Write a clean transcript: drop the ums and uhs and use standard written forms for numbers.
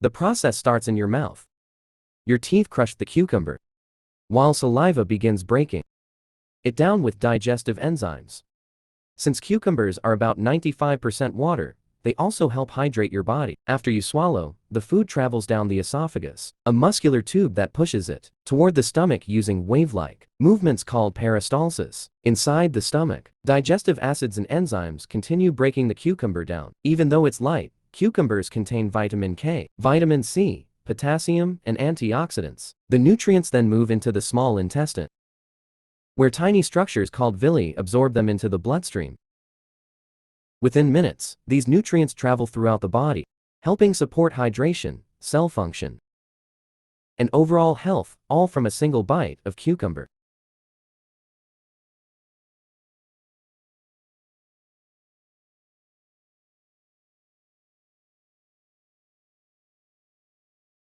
The process starts in your mouth. Your teeth crush the cucumber, while saliva begins breaking it down with digestive enzymes. Since cucumbers are about 95% water, they also help hydrate your body. After you swallow, the food travels down the esophagus, a muscular tube that pushes it toward the stomach using wave-like movements called peristalsis. Inside the stomach, digestive acids and enzymes continue breaking the cucumber down. Even though it's light, cucumbers contain vitamin K, vitamin C, potassium, and antioxidants. The nutrients then move into the small intestine, where tiny structures called villi absorb them into the bloodstream. Within minutes, these nutrients travel throughout the body, helping support hydration, cell function, and overall health, all from a single bite of cucumber.